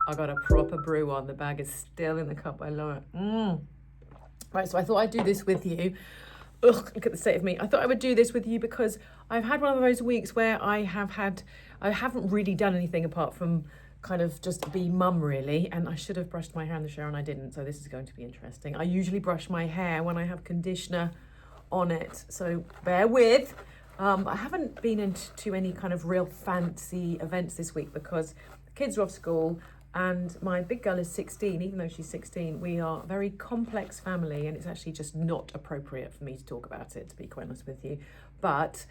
I got a proper brew on. The bag is still in the cup. I love it. Right, so I thought I'd do this with you. Ugh, look at the state of me. I thought I would do this with you because I've had one of those weeks where I haven't really done anything apart from kind of just be mum really, and I should have brushed my hair in the shower and I didn't, so this is going to be interesting. I usually brush my hair when I have conditioner on it, so bear with. I haven't been into any kind of real fancy events this week because the kids are off school and my big girl is 16. Even though she's 16, we are a very complex family and it's actually just not appropriate for me to talk about it, to be quite honest with you. But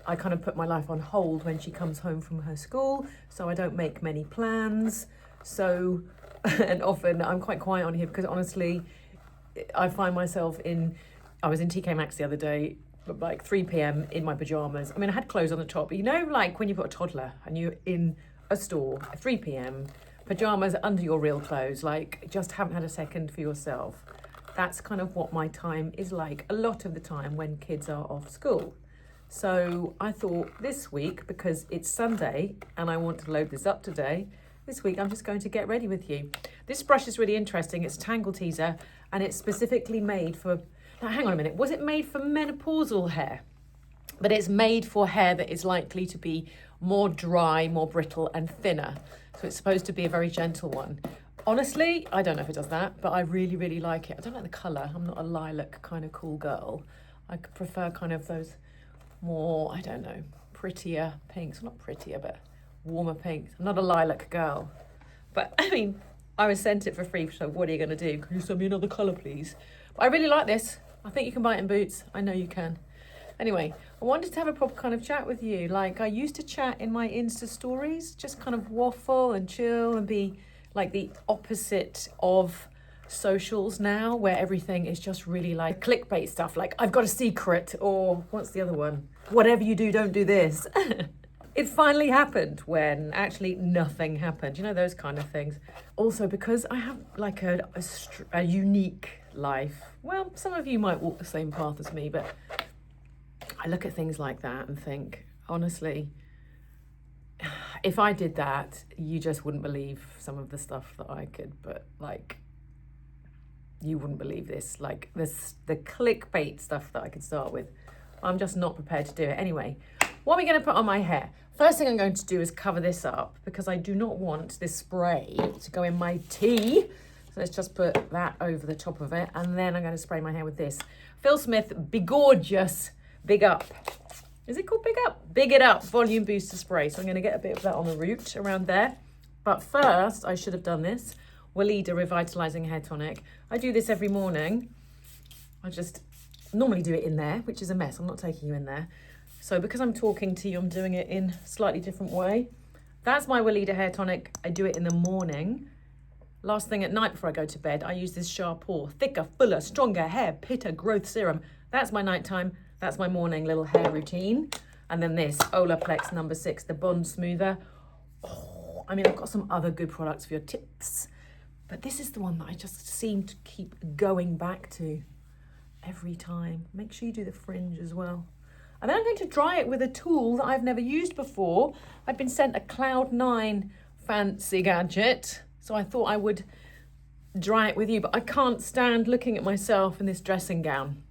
I kind of put my life on hold when she comes home from her school, so I don't make many plans. So, and often I'm quite quiet on here because honestly, I find myself I was in TK Maxx the other day, like 3 p.m. in my pajamas. I mean, I had clothes on the top, but you know, like when you've got a toddler and you're in a store at 3 p.m, pajamas under your real clothes, like just haven't had a second for yourself. That's kind of what my time is like a lot of the time when kids are off school. So I thought this week, because it's Sunday and I want to load this up today, this week I'm just going to get ready with you. This brush is really interesting. It's Tangle Teezer and it's specifically made for, now hang on a minute, was it made for menopausal hair? But it's made for hair that is likely to be more dry, more brittle and thinner. So it's supposed to be a very gentle one. Honestly, I don't know if it does that, but I really, really like it. I don't like the colour. I'm not a lilac kind of cool girl. I prefer kind of those more, I don't know, prettier pinks. Well, not prettier, but warmer pinks. I'm not a lilac girl. But I mean, I was sent it for free, so what are you going to do? Can you send me another colour, please? But I really like this. I think you can buy it in Boots. I know you can. Anyway, I wanted to have a proper kind of chat with you. Like I used to chat in my Insta stories, just kind of waffle and chill and be like the opposite of socials now, where everything is just really like clickbait stuff, like I've got a secret, or what's the other one? Whatever you do, don't do this. It finally happened when actually nothing happened. You know, those kind of things. Also, because I have like a unique life. Well, some of you might walk the same path as me, but I look at things like that and think, honestly, if I did that, you just wouldn't believe some of the stuff that I could, but like, you wouldn't believe this, like the clickbait stuff that I could start with. I'm just not prepared to do it. Anyway, what are we going to put on my hair? First thing I'm going to do is cover this up because I do not want this spray to go in my tea. So let's just put that over the top of it. And then I'm going to spray my hair with this Phil Smith Be Gorgeous Big Up. Is it called Big Up? Big It Up Volume Booster Spray. So I'm going to get a bit of that on the root around there. But first, I should have done this. Weleda Revitalising Hair Tonic. I do this every morning. I just normally do it in there, which is a mess. I'm not taking you in there. So because I'm talking to you, I'm doing it in a slightly different way. That's my Weleda Hair Tonic. I do it in the morning. Last thing at night before I go to bed, I use this Sharpore Thicker, Fuller, Stronger Hair Pitta Growth Serum. That's my nighttime. That's my morning little hair routine. And then this Olaplex number 6, the Bond Smoother. Oh, I mean, I've got some other good products for your tips, but this is the one that I just seem to keep going back to every time. Make sure you do the fringe as well. And then I'm going to dry it with a tool that I've never used before. I've been sent a Cloud Nine fancy gadget, so I thought I would dry it with you, but I can't stand looking at myself in this dressing gown.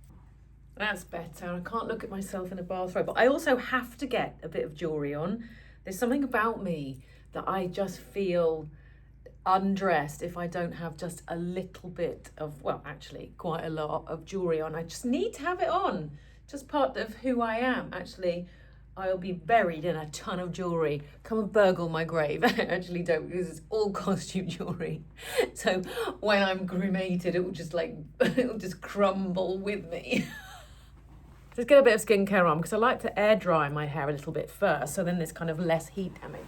That's better. I can't look at myself in a bathrobe, but I also have to get a bit of jewellery on. There's something about me that I just feel undressed if I don't have just a little bit of, well, actually quite a lot of jewellery on. I just need to have it on. Just part of who I am. Actually, I'll be buried in a ton of jewellery. Come and burgle my grave. I actually don't, because it's all costume jewellery. So when I'm cremated, it will just like, it'll just crumble with me. Let's get a bit of skincare on because I like to air dry my hair a little bit first, so then there's kind of less heat damage.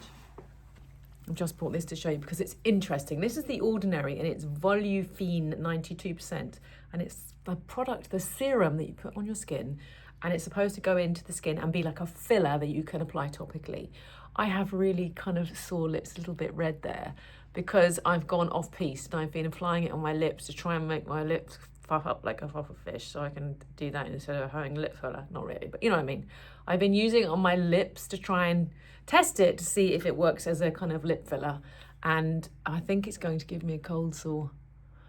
I've just brought this to show you because it's interesting. This is the Ordinary and it's Volufene 92%. And it's the product, the serum that you put on your skin, and it's supposed to go into the skin and be like a filler that you can apply topically. I have really kind of sore lips, a little bit red there, because I've gone off-piste and I've been applying it on my lips to try and make my lips puff up like a puffer fish, so I can do that instead of having lip filler. Not really, but you know what I mean. I've been using it on my lips to try and test it to see if it works as a kind of lip filler, and I think it's going to give me a cold sore.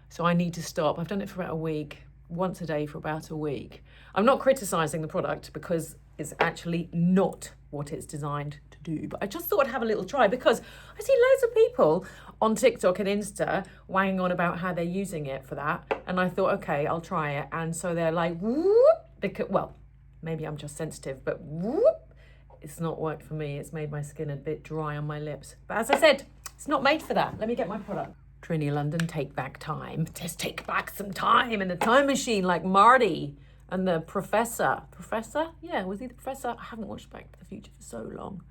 So I need to stop. I've done it for about a week, once a day for about a week. I'm not criticising the product because it's actually not what it's designed to do. But I just thought I'd have a little try because I see loads of people on TikTok and Insta wanging on about how they're using it for that. And I thought, okay, I'll try it. And so they're like, whoop, because, well, maybe I'm just sensitive, but whoop, it's not worked for me. It's made my skin a bit dry on my lips. But as I said, it's not made for that. Let me get my product. Trini London, take back time. Just take back some time in the time machine like Marty and the professor. Professor? Yeah, was he the professor? I haven't watched Back to the Future for so long.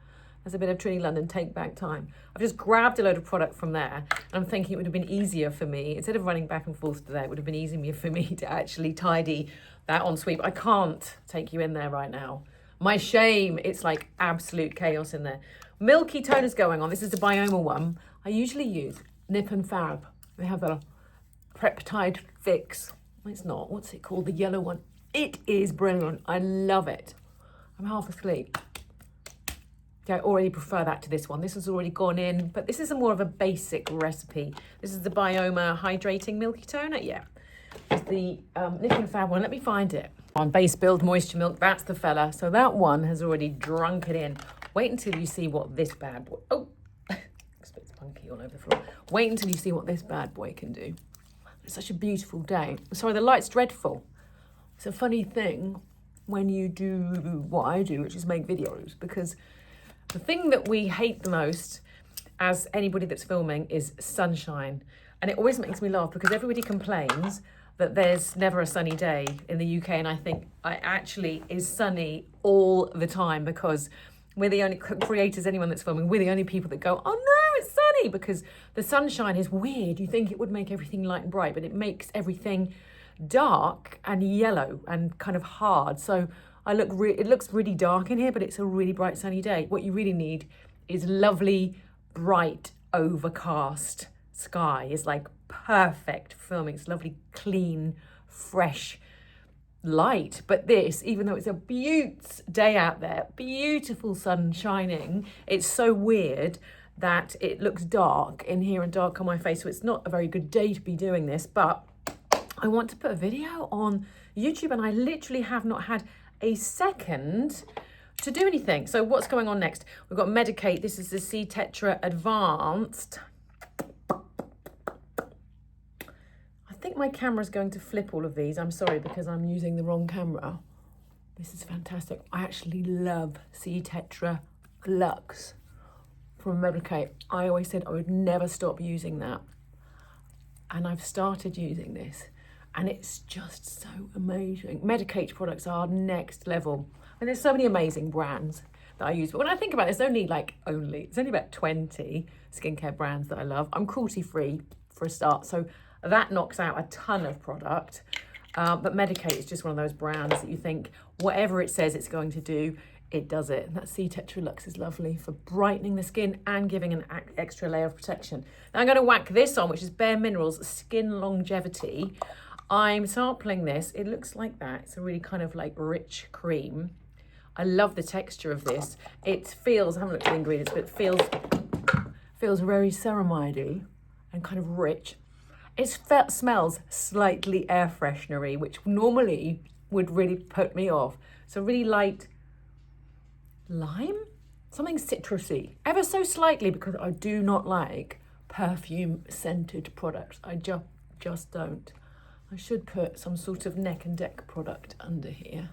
There's a bit of Trini London, take back time. I've just grabbed a load of product from there and I'm thinking it would have been easier for me, instead of running back and forth to there, it would have been easier for me to actually tidy that on Sweep. I can't take you in there right now. My shame, it's like absolute chaos in there. Milky toner's going on. This is the Bioma one. I usually use Nip and Fab. They have a peptide fix. It's not. What's it called? The yellow one. It is brilliant. I love it. I'm half asleep. I already prefer that to this one. This has already gone in, but this is a more of a basic recipe. This is the Bioma Hydrating Milky Toner. Yeah. It's the Nip and Fab one. Let me find it. On Base Build Moisture Milk. That's the fella. So that one has already drunk it in. Wait until you see what this bad boy... Oh! It's funky all over the floor. Wait until you see what this bad boy can do. It's such a beautiful day. Sorry, the light's dreadful. It's a funny thing when you do what I do, which is make videos, because the thing that we hate the most as anybody that's filming is sunshine. And it always makes me laugh because everybody complains that there's never a sunny day in the UK. And I think it actually is sunny all the time because we're the only creators, anyone that's filming, we're the only people that go, oh no, it's sunny, because the sunshine is weird. You think it would make everything light and bright, but it makes everything dark and yellow and kind of hard. So it looks really dark in here, but it's a really bright sunny day. What you really need is lovely, bright, overcast sky. It's like perfect filming. It's lovely, clean, fresh light. But this, even though it's a beaut day out there, beautiful sun shining, it's so weird that it looks dark in here and dark on my face. So it's not a very good day to be doing this, but I want to put a video on YouTube and I literally have not had a second to do anything. So what's going on next? We've got Medicate. This is the Tetra Advanced. I think my camera's going to flip all of these. I'm sorry because I'm using the wrong camera. This is fantastic. I actually love Tetra Luxe from Medicate. I always said I would never stop using that. And I've started using this and it's just so amazing. Medicate products are next level. And there's so many amazing brands that I use. But when I think about it, it's only about 20 skincare brands that I love. I'm cruelty-free for a start. So that knocks out a ton of product. But Medicate is just one of those brands that you think, whatever it says it's going to do, it does it. And that Tetra Luxe is lovely for brightening the skin and giving an extra layer of protection. Now I'm going to whack this on, which is Bare Minerals Skinlongevity. I'm sampling this. It looks like that. It's a really kind of like rich cream. I love the texture of this. It feels, I haven't looked at the ingredients, but it feels very ceramide and kind of rich. It smells slightly air freshenery, which normally would really put me off. So really light lime, something citrusy, ever so slightly, because I do not like perfume scented products. I just don't. I should put some sort of neck and neck product under here,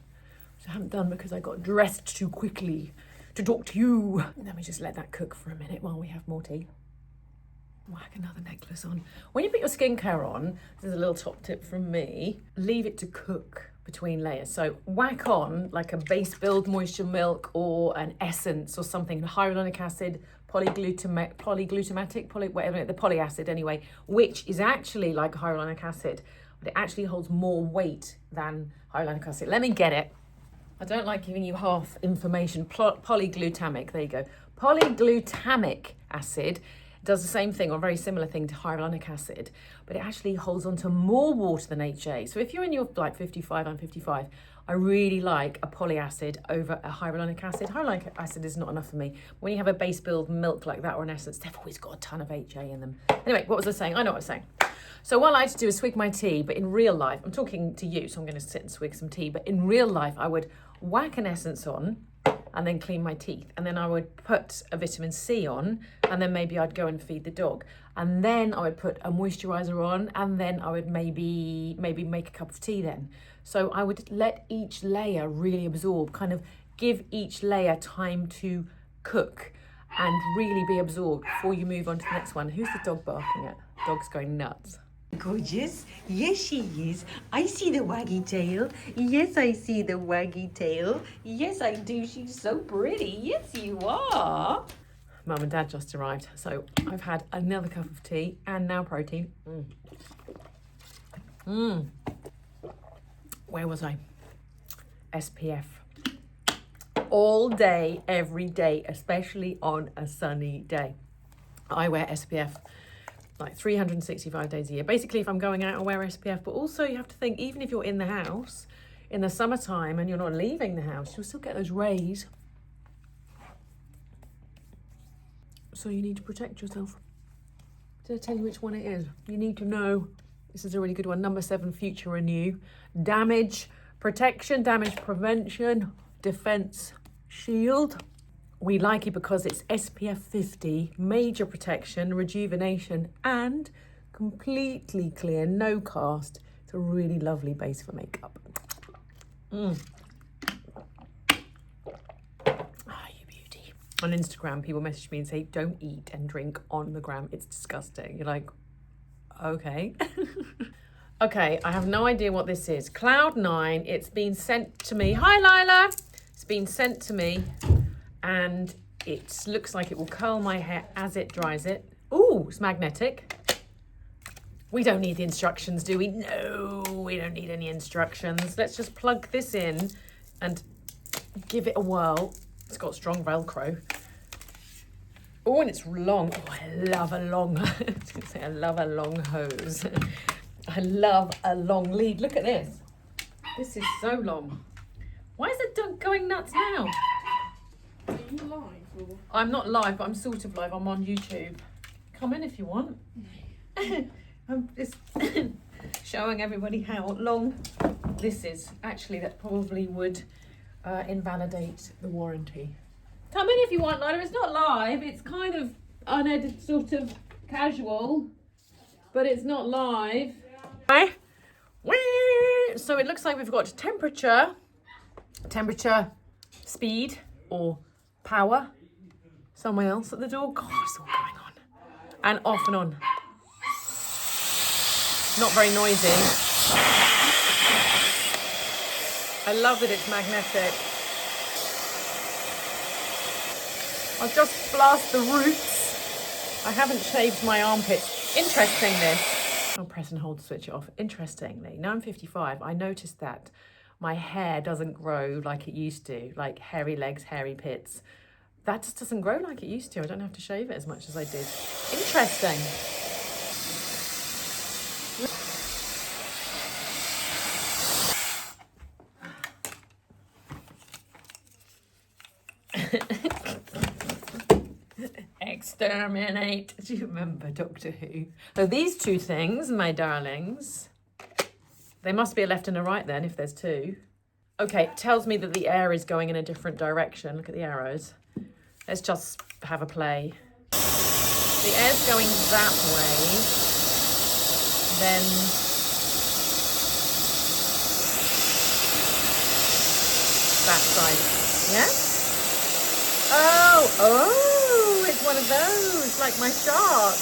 which I haven't done because I got dressed too quickly to talk to you. Let me just let that cook for a minute while we have more tea. Whack another necklace on. When you put your skincare on, this is a little top tip from me, leave it to cook between layers. So whack on like a base build moisture milk or an essence or something, hyaluronic acid, whatever, the polyacid anyway, which is actually like hyaluronic acid, but it actually holds more weight than hyaluronic acid. Let me get it. I don't like giving you half information. Polyglutamic, there you go. Polyglutamic acid It does the same thing or a very similar thing to hyaluronic acid, but it actually holds on to more water than HA. So if you're in your like 55, I'm 55, I really like a polyacid over a hyaluronic acid. Hyaluronic acid is not enough for me. When you have a base build milk like that or an essence, they've always got a ton of HA in them. Anyway, what was I saying? I know what I was saying. So what I like to do is swig my tea, but in real life, I'm talking to you, so I'm going to sit and swig some tea, but in real life, I would whack an essence on and then clean my teeth. And then I would put a vitamin C on, and then maybe I'd go and feed the dog. And then I would put a moisturizer on, and then I would maybe make a cup of tea then. So I would let each layer really absorb, kind of give each layer time to cook and really be absorbed before you move on to the next one. Who's the dog barking at? Dog's going nuts. Gorgeous. Yes, she is. I see the waggy tail. Yes, I see the waggy tail. Yes, I do. She's so pretty. Yes, you are. Mum and Dad just arrived, so I've had another cup of tea and now protein. Where was I? SPF. All day, every day, especially on a sunny day. I wear SPF like 365 days a year. Basically, if I'm going out, I wear SPF, but also you have to think, even if you're in the house in the summertime and you're not leaving the house, you'll still get those rays. So you need to protect yourself. Did I tell you which one it is? You need to know. This is a really good one. Number 7, Future Renew. Damage protection, damage prevention, defense shield. We like it because it's SPF 50, major protection, rejuvenation, and completely clear, no cast. It's a really lovely base for makeup. You beauty. On Instagram, people message me and say, don't eat and drink on the gram. It's disgusting. You're like, okay. Okay, I have no idea what this is. Cloud Nine, it's been sent to me. Hi, Lila. It's been sent to me. And it looks like it will curl my hair as it dries it. Ooh, it's magnetic. We don't need the instructions, do we? No, we don't need any instructions. Let's just plug this in and give it a whirl. It's got strong Velcro. Oh, and it's long. Oh, I love a long, I was gonna say I love a long hose. I love a long lead. Look at this. This is so long. Why is the dog going nuts now? Are you live? Or? I'm not live, but I'm sort of live. I'm on YouTube. Come in if you want. I'm just showing everybody how long this is. Actually, that probably would invalidate the warranty. Come in if you want, Lila. It's not live. It's kind of unedited, sort of casual, but it's not live. Hi. So it looks like we've got temperature, speed, or power. Someone else at the door. God, it's all going on. And off and on. Not very noisy. I love that it's magnetic. I'll just blast the roots. I haven't shaved my armpits. Interesting this. I'll press and hold to switch it off. Interestingly, now I'm 55, I noticed that my hair doesn't grow like it used to, like hairy legs, hairy pits. That just doesn't grow like it used to. I don't have to shave it as much as I did. Interesting. Exterminate. Do you remember Doctor Who? So these two things, my darlings, they must be a left and a right then if there's two. Okay, it tells me that the air is going in a different direction. Look at the arrows. Let's just have a play. The air's going that way. Then that side. Yeah? Oh, it's one of those, like my shark.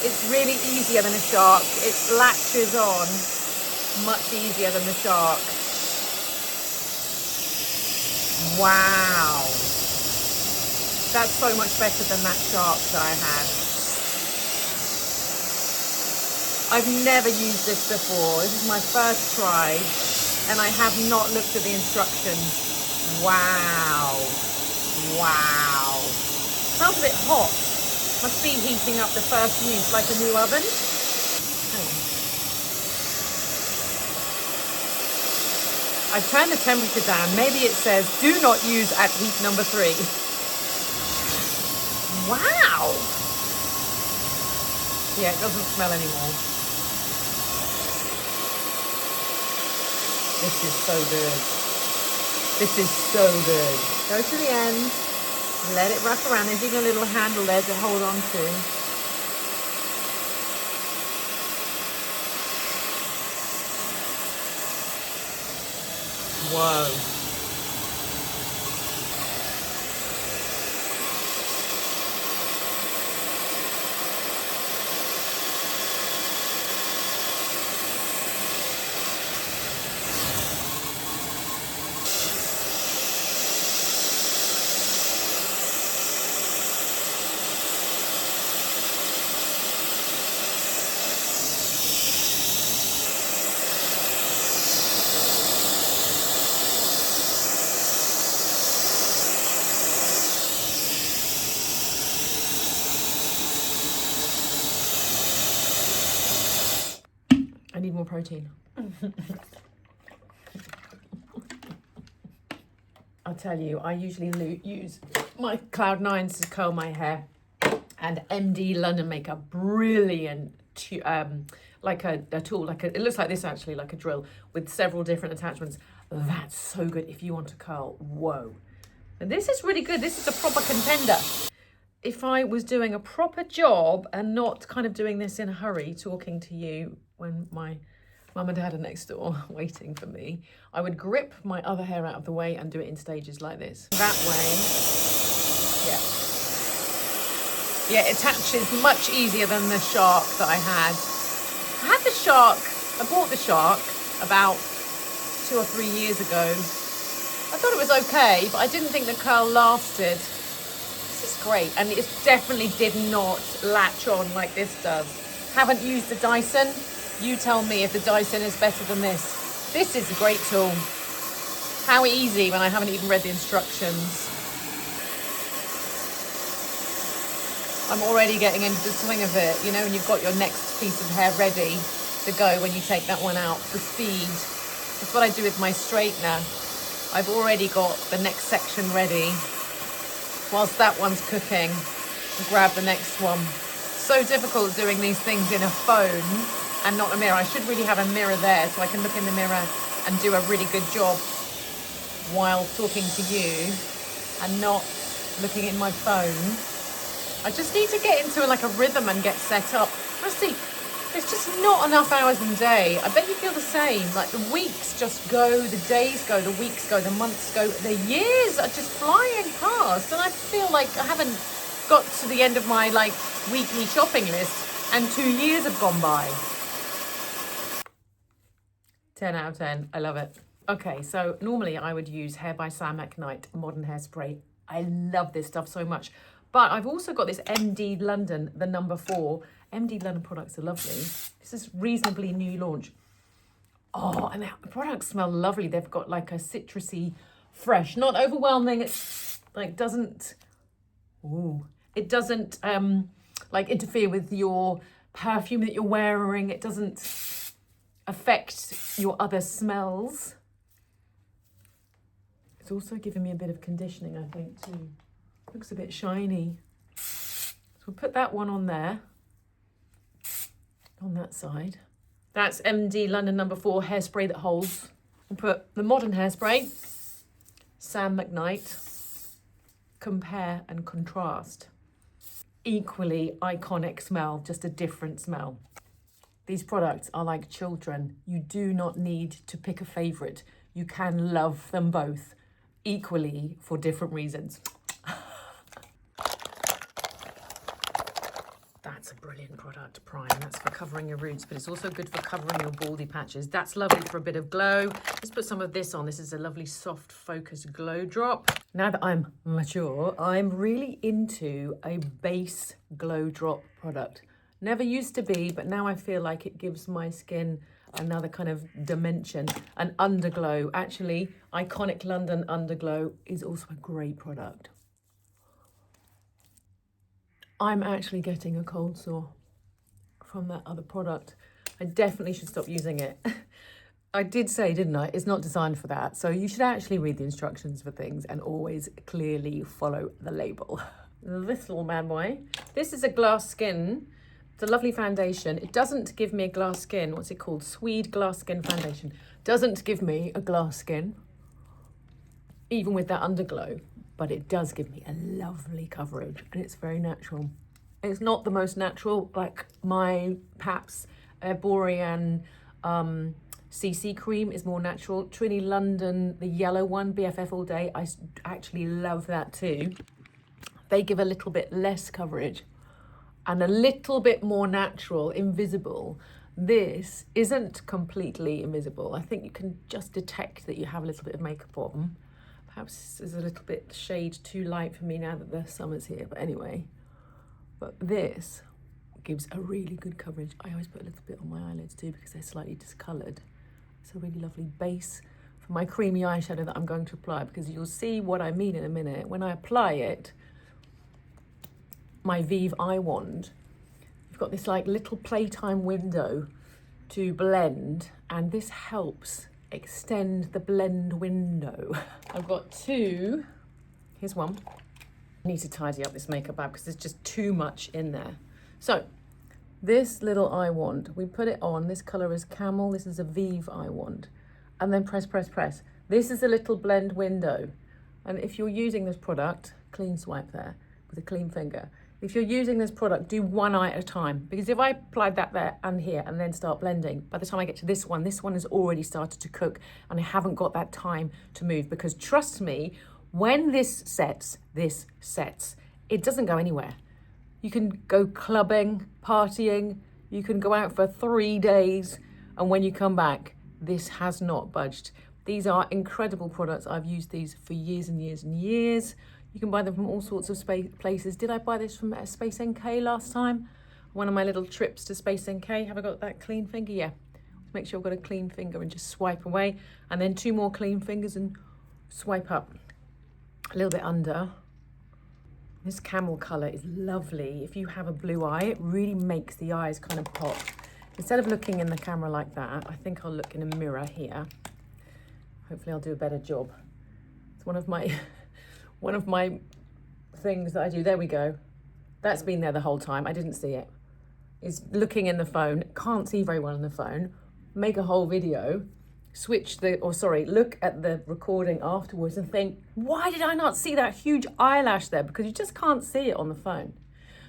It's really easier than a shark. It latches on much easier than the shark. Wow. That's so much better than that shark that I had. I've never used this before. This is my first try, and I have not looked at the instructions. Wow. Wow. Smells a bit hot. Must be heating up the first use like a new oven. I've turned the temperature down. Maybe it says do not use at heat number 3. Wow. Yeah, it doesn't smell anymore. This is so good. This is so good. Go to the end. Let it wrap around. There's even a little handle there to hold on to. Whoa. I need more protein. I'll tell you, I usually use my Cloud Nines to curl my hair, and MD London make a brilliant like a tool, it looks like this actually, like a drill with several different attachments. That's so good if you want to curl. Whoa. And this is really good. This is a proper contender. If I was doing a proper job and not kind of doing this in a hurry, talking to you when my mum and dad are next door waiting for me, I would grip my other hair out of the way and do it in stages like this. That way, yeah. Yeah, it attaches much easier than the Shark that I had. I had the Shark, I bought the Shark about 2 or 3 years ago. I thought it was okay, but I didn't think the curl lasted. This is great, and it definitely did not latch on like this does. Haven't used the Dyson. You tell me if the Dyson is better than this. This is a great tool. How easy when I haven't even read the instructions. I'm already getting into the swing of it, you know, when you've got your next piece of hair ready to go when you take that one out, the speed. That's what I do with my straightener. I've already got the next section ready. Whilst that one's cooking, I'll grab the next one. So difficult doing these things in a phone and not a mirror. I should really have a mirror there so I can look in the mirror and do a really good job while talking to you and not looking in my phone. I just need to get into like a rhythm and get set up. Honestly, there's just not enough hours in a day. I bet you feel the same. Like the weeks just go, the days go, the weeks go, the months go, the years are just flying past. And I feel like I haven't got to the end of my like weekly shopping list and 2 years have gone by. 10 out of 10, I love it. Okay, so normally I would use Hair by Sam McKnight Modern Hairspray. I love this stuff so much. But I've also got this MD London, the number 4. MD London products are lovely. This is reasonably new launch. Oh, and the products smell lovely. They've got like a citrusy, fresh, not overwhelming. It's like doesn't, ooh, it doesn't like interfere with your perfume that you're wearing. It doesn't affect your other smells. It's also giving me a bit of conditioning, I think, too. Looks a bit shiny. So we'll put that one on there, on that side. That's MD London number 4 hairspray that holds. We'll put the Modern Hairspray, Sam McKnight, Compare and Contrast. Equally iconic smell, just a different smell. These products are like children. You do not need to pick a favorite. You can love them both equally for different reasons. That's a brilliant product, Prime. That's for covering your roots, but it's also good for covering your baldy patches. That's lovely for a bit of glow. Let's put some of this on. This is a lovely soft focused glow drop. Now that I'm mature, I'm really into a base glow drop product. Never used to be, but now I feel like it gives my skin another kind of dimension. An underglow. Actually, Iconic London Underglow is also a great product. I'm actually getting a cold sore from that other product. I definitely should stop using it. I did say, didn't I? It's not designed for that. So you should actually read the instructions for things and always clearly follow the label. This little bad boy. This is a glass skin. It's a lovely foundation. It doesn't give me a glass skin. What's it called? Sweed glass skin foundation. Doesn't give me a glass skin, even with that underglow. But it does give me a lovely coverage, and it's very natural. It's not the most natural, like my perhaps Borean CC cream is more natural. Trini London, the yellow one, BFF All Day, I actually love that too. They give a little bit less coverage and a little bit more natural, invisible. This isn't completely invisible. I think you can just detect that you have a little bit of makeup on. Perhaps this is a little bit shade too light for me now that the summer's here, but anyway. But this gives a really good coverage. I always put a little bit on my eyelids too because they're slightly discoloured. It's a really lovely base for my creamy eyeshadow that I'm going to apply, because you'll see what I mean in a minute. When I apply it, my Vive eye wand, you've got this like little playtime window to blend, and this helps extend the blend window. I've got two. Here's one. I need to tidy up this makeup bag because there's just too much in there. So this little eye wand, we put it on. This colour is Camel. This is a Vive eye wand. And then press, press, press. This is a little blend window. And if you're using this product, clean swipe there with a clean finger. If you're using this product, do one eye at a time. Because if I applied that there and here and then start blending, by the time I get to this one has already started to cook and I haven't got that time to move. Because trust me, when this sets, it doesn't go anywhere. You can go clubbing, partying, you can go out for 3 days, and when you come back, this has not budged. These are incredible products. I've used these for years and years and years. You can buy them from all sorts of places. Did I buy this from Space NK last time? One of my little trips to Space NK. Have I got that clean finger? Yeah. Make sure I've got a clean finger and just swipe away. And then 2 more clean fingers and swipe up. A little bit under. This camel colour is lovely. If you have a blue eye, it really makes the eyes kind of pop. Instead of looking in the camera like that, I think I'll look in a mirror here. Hopefully I'll do a better job. It's one of my things that I do. There we go. That's been there the whole time. I didn't see it. Is looking in the phone. Can't see very well on the phone. Make a whole video. Look at the recording afterwards and think, why did I not see that huge eyelash there? Because you just can't see it on the phone.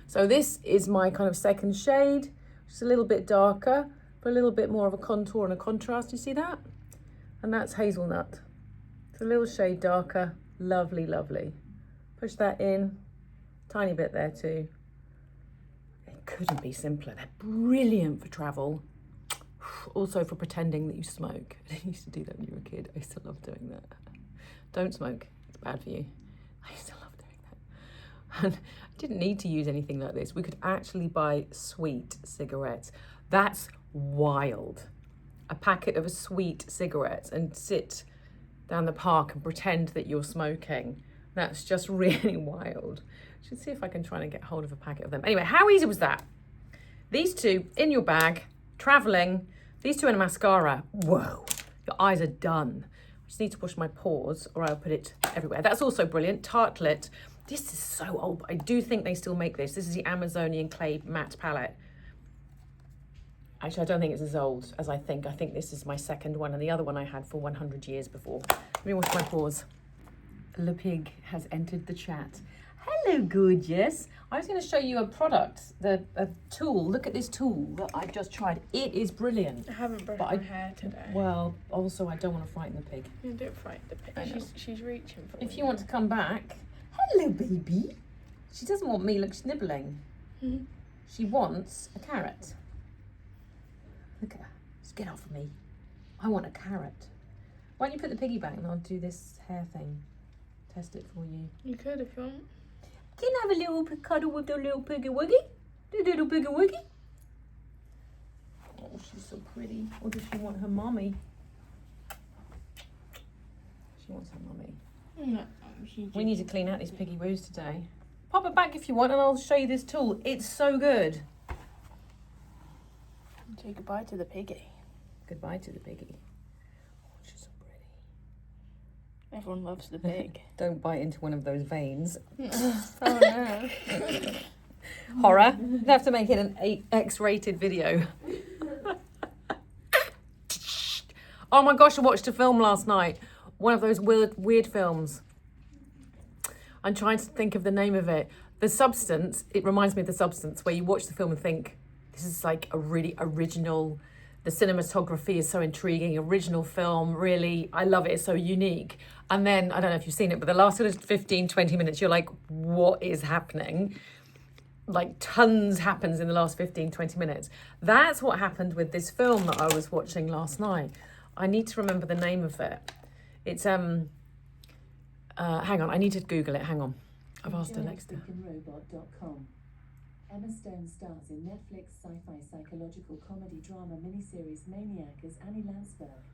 So this is my kind of second shade, just a little bit darker, but a little bit more of a contour and a contrast. You see that? And that's hazelnut. It's a little shade darker. Lovely, lovely. Push that in. Tiny bit there too. It couldn't be simpler. They're brilliant for travel. Also for pretending that you smoke. I used to do that when you were a kid. I used to love doing that. Don't smoke. It's bad for you. I used to love doing that. And I didn't need to use anything like this. We could actually buy sweet cigarettes. That's wild. A packet of sweet cigarettes and sit down the park and pretend that you're smoking. That's just really wild. I should see if I can try and get hold of a packet of them. Anyway, how easy was that? These two in your bag, traveling. These two in a mascara. Whoa, your eyes are done. I just need to wash my pores or I'll put it everywhere. That's also brilliant. Tartlet. This is so old, but I do think they still make this. This is the Amazonian Clay Matte Palette. Actually, I don't think it's as old as I think. I think this is my second one, and the other one I had for 100 years before. Let me wash my pores. Le Pig has entered the chat. Hello, gorgeous. I was going to show you a product, a tool. Look at this tool that I've just tried. It is brilliant. I haven't brushed my hair today. Well, also, I don't want to frighten the pig. You don't frighten the pig. She's reaching for If you want to come back. Hello, baby. She doesn't want me, look, she's nibbling. Mm-hmm. She wants a carrot. Look at her. Just get off of me. I want a carrot. Why don't you put the piggy back and I'll do this hair thing. Test it for you. You could if you want. Can I have a little cuddle with the little piggy wiggy? The little piggy wiggy? Oh, she's so pretty. Or does she want her mommy? She wants her mommy. No, We need to clean out these piggy woos today. Pop it back if you want and I'll show you this tool. It's so good. Say goodbye to the piggy. Goodbye to the piggy. Oh, she's so pretty. Everyone loves the pig. Don't bite into one of those veins. Oh no. Horror. You'd have to make it an X-rated video. Oh my gosh, I watched a film last night. One of those weird films. I'm trying to think of the name of it. The Substance, it reminds me of The Substance, where you watch the film and think, this is like a really original, the cinematography is so intriguing, original film, really, I love it, it's so unique. And then, I don't know if you've seen it, but the last sort of 15, 20 minutes, you're like, what is happening? Like tons happens in the last 15, 20 minutes. That's what happened with this film that I was watching last night. I need to remember the name of it. It's, hang on, I need to Google it, hang on. I've asked Alexa. Emma Stone stars in Netflix sci-fi psychological comedy drama miniseries Maniac as Annie Landsberg,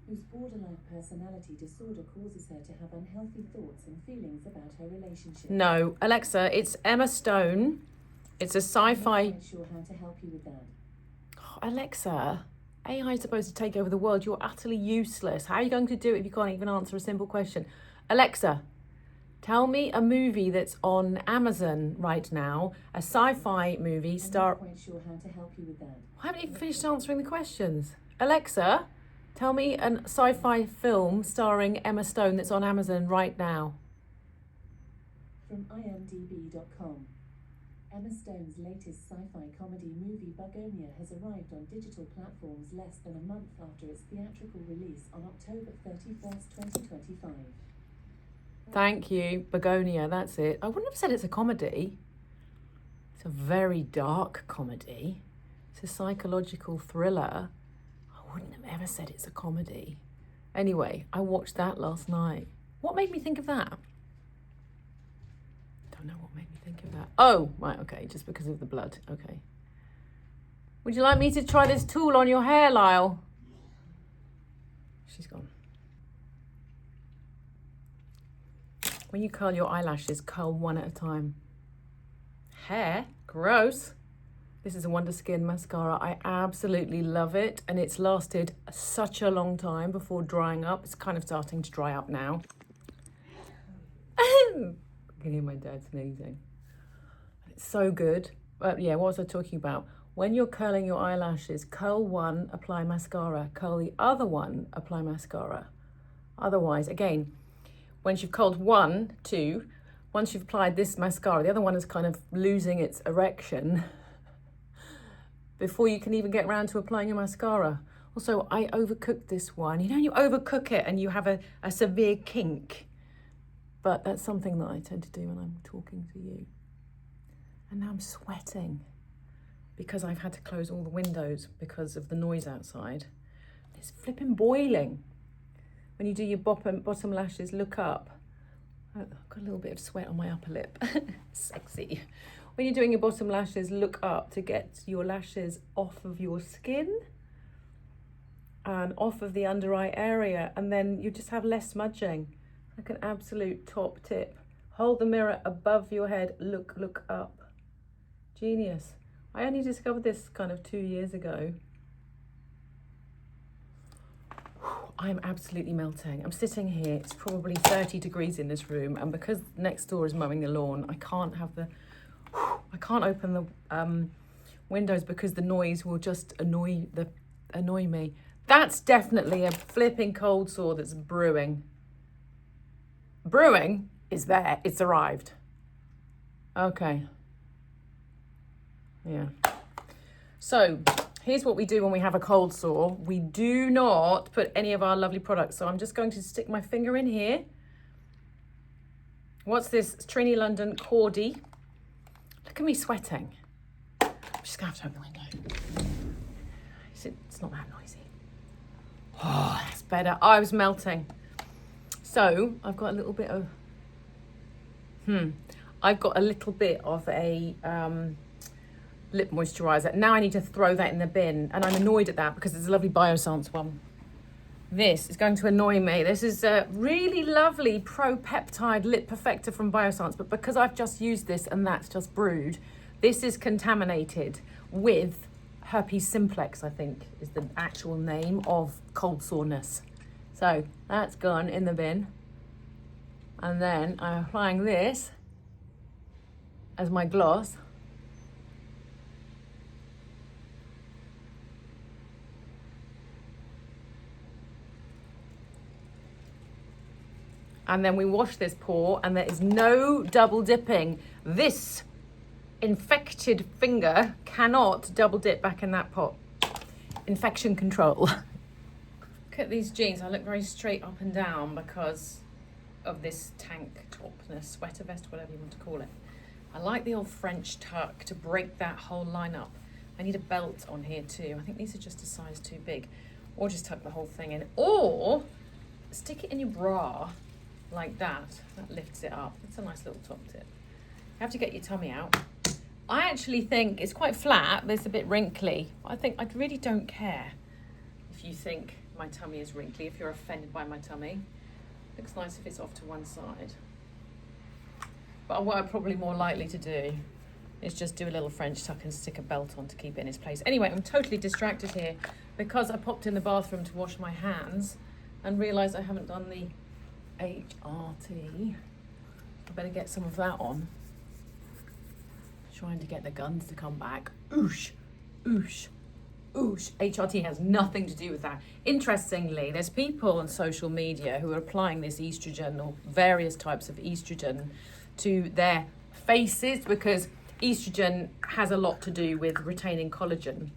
whose borderline personality disorder causes her to have unhealthy thoughts and feelings about her relationship. No, Alexa, it's Emma Stone. It's a sci-fi... I'm not quite sure how to help you with that. Oh, Alexa, AI is supposed to take over the world. You're utterly useless. How are you going to do it if you can't even answer a simple question? Alexa, tell me a movie that's on Amazon right now, a sci-fi movie I'm not quite sure how to help you with that. I haven't even finished answering the questions. Alexa, tell me a sci-fi film starring Emma Stone that's on Amazon right now. From imdb.com. Emma Stone's latest sci-fi comedy movie Bugonia has arrived on digital platforms less than a month after its theatrical release on October 31st, 2025. Thank you, Begonia, that's it. I wouldn't have said it's a comedy. It's a very dark comedy. It's a psychological thriller. I wouldn't have ever said it's a comedy. Anyway, I watched that last night. What made me think of that? Don't know what made me think of that. Oh, right, okay, just because of the blood, okay. Would you like me to try this tool on your hair, Lyle? She's gone. When you curl your eyelashes, curl one at a time. Hair? Gross. This is a Wonder Skin mascara. I absolutely love it. And it's lasted such a long time before drying up. It's kind of starting to dry up now. I can hear my dad sneezing. It's so good. Yeah, what was I talking about? When you're curling your eyelashes, curl one, apply mascara. Curl the other one, apply mascara. Otherwise, again, once you've curled one, two, once you've applied this mascara, the other one is kind of losing its erection before you can even get around to applying your mascara. Also, I overcooked this one. You know, you overcook it and you have a severe kink. But that's something that I tend to do when I'm talking to you. And now I'm sweating because I've had to close all the windows because of the noise outside. It's flipping boiling. When you do your bottom lashes, look up. I've got a little bit of sweat on my upper lip. Sexy. When you're doing your bottom lashes, look up to get your lashes off of your skin and off of the under eye area, and then you just have less smudging. Like an absolute top tip. Hold the mirror above your head, look up. Genius. I only discovered this kind of 2 years ago. I'm absolutely melting. I'm sitting here, it's probably 30 degrees in this room, and because next door is mowing the lawn, I can't open the windows because the noise will just annoy me. That's definitely a flipping cold sore that's brewing. Brewing is there, it's arrived. Okay. Yeah. So, here's what we do when we have a cold sore. We do not put any of our lovely products. So I'm just going to stick my finger in here. What's this? It's Trini London Cordy. Look at me sweating. I'm just going to have to open the window. It's not that noisy. Oh, that's better. Oh, I was melting. So I've got a little bit of... I've got a little bit of a... lip moisturizer. Now I need to throw that in the bin, and I'm annoyed at that because it's a lovely Biossance one. This is going to annoy me. This is a really lovely pro-peptide lip perfector from Biossance, but because I've just used this and that's just brewed, this is contaminated with herpes simplex, I think is the actual name of cold soreness. So that's gone in the bin. And then I'm applying this as my gloss. And then we wash this pore, and there is no double dipping. This infected finger cannot double dip back in that pot. Infection control. Look at these jeans. I look very straight up and down because of this tank topness, sweater vest, whatever you want to call it. I like the old French tuck to break that whole line up. I need a belt on here too. I think these are just a size too big. Or just tuck the whole thing in. Or stick it in your bra like that. That lifts it up. It's a nice little top tip. You have to get your tummy out. I actually think it's quite flat, but it's a bit wrinkly. I think I really don't care if you think my tummy is wrinkly, if you're offended by my tummy. Looks nice if it's off to one side. But what I'm probably more likely to do is just do a little French tuck and stick a belt on to keep it in its place. Anyway, I'm totally distracted here because I popped in the bathroom to wash my hands and realised I haven't done the HRT. I better get some of that on. Trying to get the guns to come back. Oosh, oosh, oosh. HRT has nothing to do with that. Interestingly, there's people on social media who are applying this estrogen or various types of estrogen to their faces because estrogen has a lot to do with retaining collagen.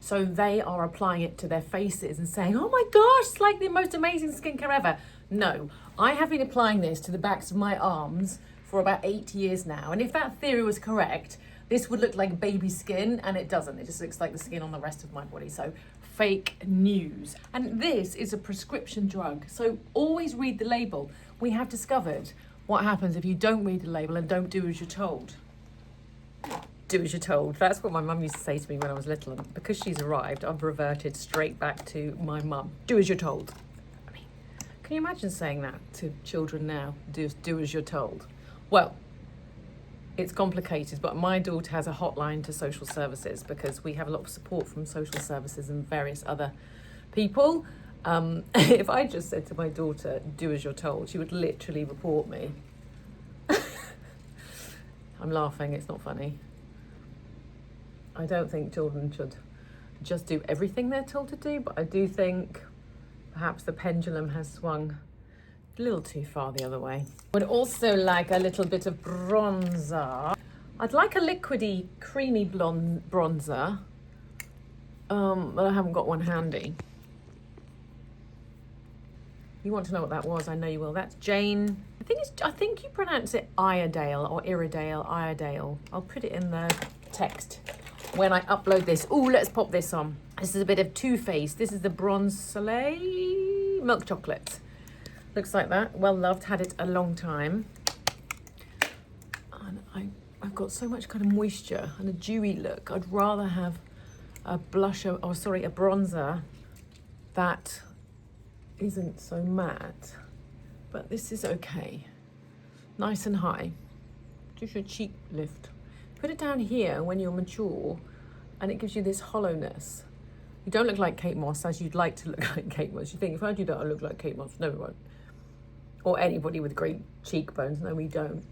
So they are applying it to their faces and saying, oh my gosh, it's like the most amazing skincare ever. No, I have been applying this to the backs of my arms for about 8 years now. And if that theory was correct, this would look like baby skin, and it doesn't. It just looks like the skin on the rest of my body. So fake news. And this is a prescription drug. So always read the label. We have discovered what happens if you don't read the label and don't do as you're told. Do as you're told. That's what my mum used to say to me when I was little. And because she's arrived, I've reverted straight back to my mum. Do as you're told. I mean, can you imagine saying that to children now? Do as you're told. Well, it's complicated, but my daughter has a hotline to social services because we have a lot of support from social services and various other people. If I just said to my daughter, do as you're told, she would literally report me. I'm laughing, it's not funny. I don't think children should just do everything they're told to do, but I do think perhaps the pendulum has swung a little too far the other way. Would also like a little bit of bronzer. I'd like a liquidy, creamy blonde bronzer, but I haven't got one handy. You want to know what that was? I know you will. That's Jane. I think you pronounce it Iredale or Iredale. I'll put it in the text when I upload this. Oh, let's pop this on. This is a bit of Too Faced. This is the Bronze Soleil Milk Chocolate. Looks like that. Well loved. Had it a long time. And I've got so much kind of moisture and a dewy look. I'd rather have a blusher, a bronzer that isn't so matte. But this is okay. Nice and high. Just your cheek lift. Put it down here when you're mature and it gives you this hollowness. You don't look like Kate Moss as you'd like to look like Kate Moss. You think, if I do that, I look like Kate Moss. No, we won't. Or anybody with great cheekbones. No, we don't.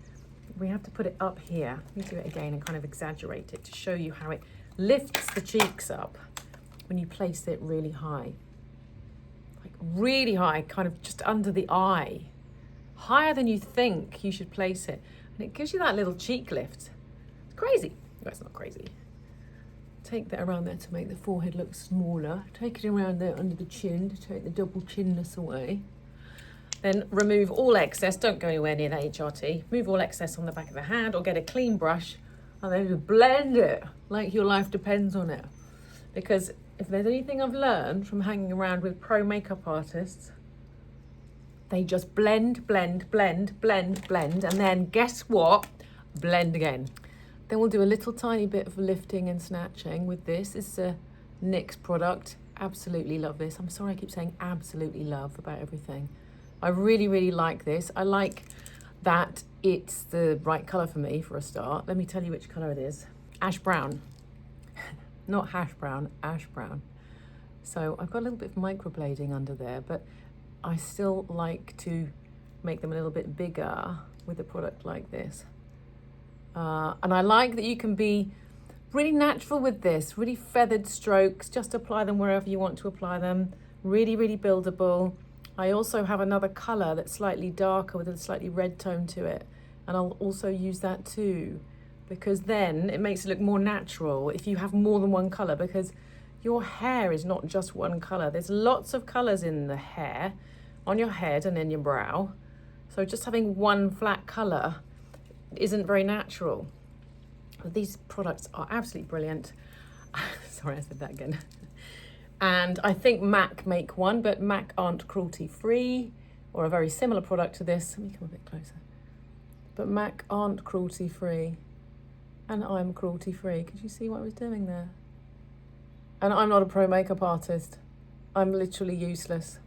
We have to put it up here. Let me do it again and kind of exaggerate it to show you how it lifts the cheeks up when you place it really high. Like really high, kind of just under the eye. Higher than you think you should place it. And it gives you that little cheek lift. It's crazy. No, it's not crazy. Take that around there to make the forehead look smaller. Take it around there under the chin to take the double chinness away. Then remove all excess. Don't go anywhere near the HRT. Remove all excess on the back of the hand or get a clean brush and then just blend it like your life depends on it. Because if there's anything I've learned from hanging around with pro makeup artists, they just blend, blend, blend, blend, blend, and then guess what? Blend again. Then we'll do a little tiny bit of lifting and snatching with this. This is a NYX product, absolutely love this. I'm sorry I keep saying absolutely love about everything. I really, really like this. I like that it's the right colour for me for a start. Let me tell you which colour it is. Ash brown. Not hash brown, ash brown. So I've got a little bit of microblading under there, but I still like to make them a little bit bigger with a product like this. And I like that you can be really natural with this, really feathered strokes, just apply them wherever you want to apply them. Really, really buildable. I also have another colour that's slightly darker with a slightly red tone to it. And I'll also use that too, because then it makes it look more natural if you have more than one colour, because your hair is not just one colour. There's lots of colours in the hair, on your head and in your brow. So just having one flat colour isn't very natural. These products are absolutely brilliant. Sorry, I said that again. And I think MAC make one, but MAC aren't cruelty free, or a very similar product to this. Let me come a bit closer. But MAC aren't cruelty free, and I'm cruelty free. Could you see what I was doing there? And I'm not a pro makeup artist. I'm literally useless.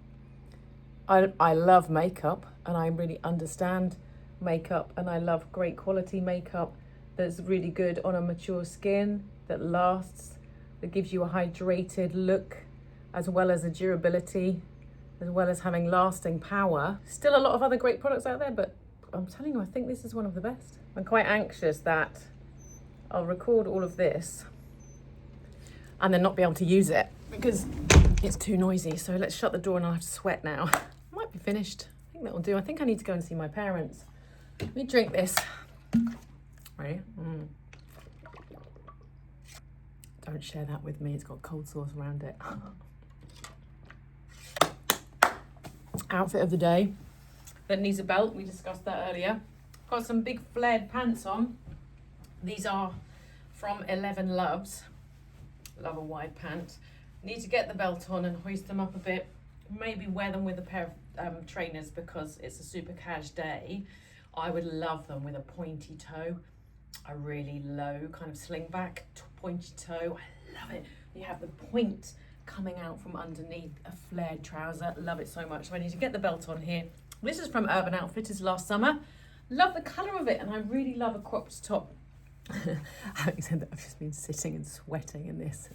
I love makeup, and I really understand makeup, and I love great quality makeup that's really good on a mature skin, that lasts, that gives you a hydrated look, as well as a durability, as well as having lasting power. Still a lot of other great products out there, but I'm telling you, I think this is one of the best. I'm quite anxious that I'll record all of this and then not be able to use it because it's too noisy. So let's shut the door and I'll have to sweat now. Might be finished. I think that will do. I think I need to go and see my parents. Let me drink this. Ready? Don't share that with me. It's got cold sauce around it. Outfit of the day. That needs a belt. We discussed that earlier. Got some big flared pants on. These are from 11 Loves. Love a wide pant. Need to get the belt on and hoist them up a bit. Maybe wear them with a pair of trainers because it's a super cash day. I would love them with a pointy toe. A really low kind of sling back pointy toe. I love it. You have the point coming out from underneath a flared trouser. Love it so much. So I need to get the belt on here. This is from Urban Outfitters last summer. Love the colour of it, and I really love a cropped top. Having said that, I've just been sitting and sweating in this.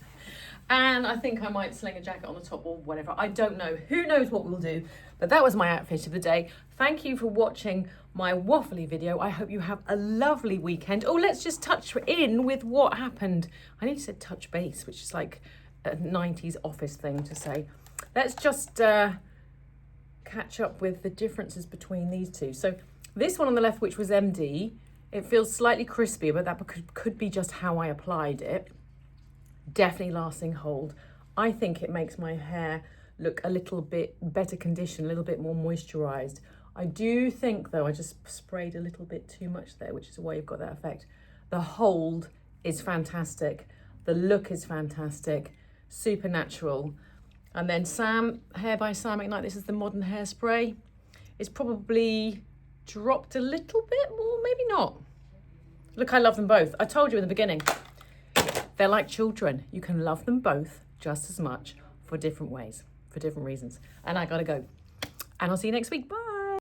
And I think I might sling a jacket on the top or whatever. I don't know. Who knows what we'll do? But that was my outfit of the day. Thank you for watching my waffly video. I hope you have a lovely weekend. Oh, let's just touch in with what happened. I nearly said touch base, which is like a 90s office thing to say. Let's just catch up with the differences between these two. So this one on the left, which was MD, it feels slightly crispy, but that could be just how I applied it. Definitely lasting hold. I think it makes my hair look a little bit better conditioned, a little bit more moisturized. I do think though, I just sprayed a little bit too much there, which is why you've got that effect. The hold is fantastic. The look is fantastic, super natural. And then Sam, Hair by Sam Ignite, this is the modern hairspray. It's probably dropped a little bit more, maybe not. Look, I love them both. I told you in the beginning, they're like children. You can love them both just as much for different ways, for different reasons. And I gotta go. And I'll see you next week. Bye.